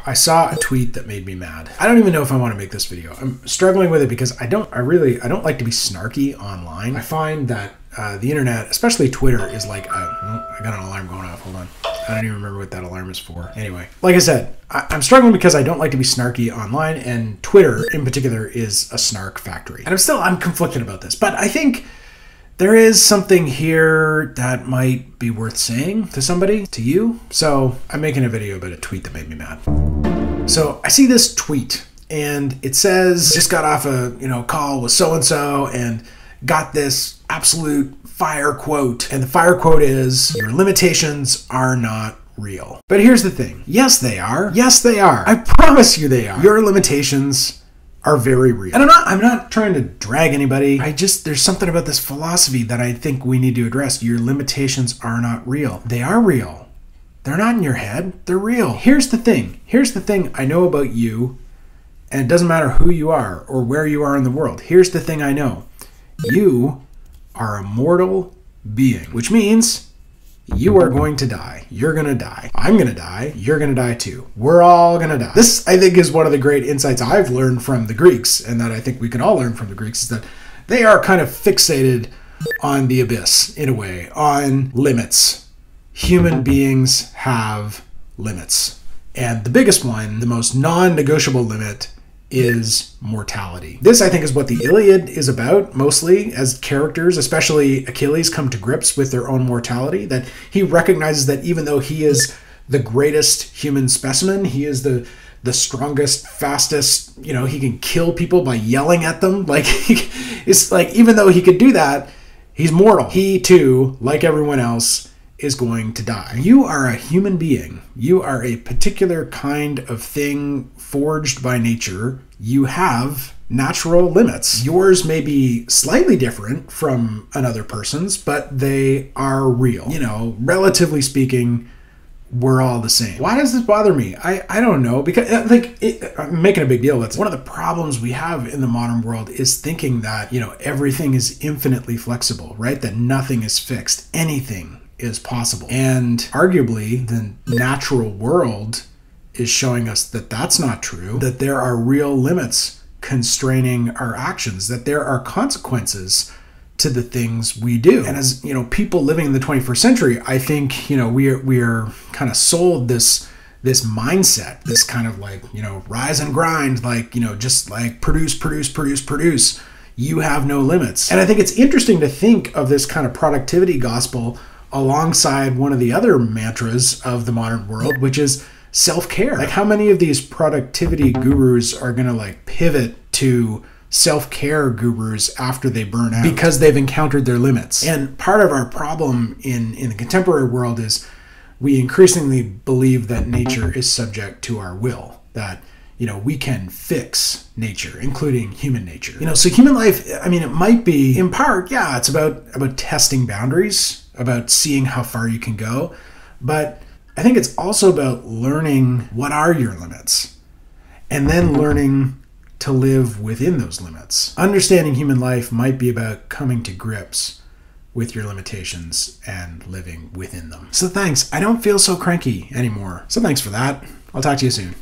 I saw a tweet that made me mad. I don't even know if I want to make this video. I'm struggling with it because I don't like to be snarky online. I find that the internet, especially Twitter, is like, I got an alarm going off. Hold on. I don't even remember what that alarm is for. Anyway, like I said, I'm struggling because I don't like to be snarky online, and Twitter in particular is a snark factory. And I'm conflicted about this, but I think there is something here that might be worth saying to somebody, to you. So I'm making a video about a tweet that made me mad. So I see this tweet and it says, just got off a call with so-and-so and got this absolute fire quote. And the fire quote is, your limitations are not real. But here's the thing. Yes, they are. Yes, they are. I promise you they are. Your limitations are very real. And I'm not trying to drag anybody. There's something about this philosophy that I think we need to address. Your limitations are not real. They are real. They're not in your head. They're real. Here's the thing. Here's the thing I know about you, and it doesn't matter who you are or where you are in the world. Here's the thing I know. You are a mortal being, which means you are going to die. You're going to die. I'm going to die. You're going to die too. We're all going to die. This, I think, is one of the great insights I've learned from the Greeks, and that I think we can all learn from the Greeks, is that they are kind of fixated on the abyss, in a way, on limits. Human beings have limits. And the biggest one, the most non-negotiable limit, is mortality. This, I think, is what the Iliad is about, mostly, as characters, especially Achilles, come to grips with their own mortality, that he recognizes that even though he is the greatest human specimen, he is the strongest, fastest, he can kill people by yelling at them. Like, it's like, even though he could do that, he's mortal. He too, like everyone else, is going to die. You are a human being. You are a particular kind of thing forged by nature. You have natural limits. Yours may be slightly different from another person's, but they are real. Relatively speaking, we're all the same. Why does this bother me? I don't know, because I'm making a big deal. That's one of the problems we have in the modern world, is thinking that, everything is infinitely flexible, right? That nothing is fixed. Anything is possible. And arguably, the natural world is showing us that that's not true, that there are real limits constraining our actions, that there are consequences to the things we do. And as people living in the 21st century, I think we are kind of sold this mindset, this kind of like rise and grind, like just like produce. You have no limits. And I think it's interesting to think of this kind of productivity gospel alongside one of the other mantras of the modern world, which is self-care. Like, how many of these productivity gurus are going to like pivot to self-care gurus after they burn out because they've encountered their limits? And part of our problem in the contemporary world is we increasingly believe that nature is subject to our will, that we can fix nature, including human nature. So human life, it might be, in part, yeah, it's about testing boundaries, about seeing how far you can go. But I think it's also about learning what are your limits, and then learning to live within those limits. Understanding human life might be about coming to grips with your limitations and living within them. So thanks. I don't feel so cranky anymore. So thanks for that. I'll talk to you soon.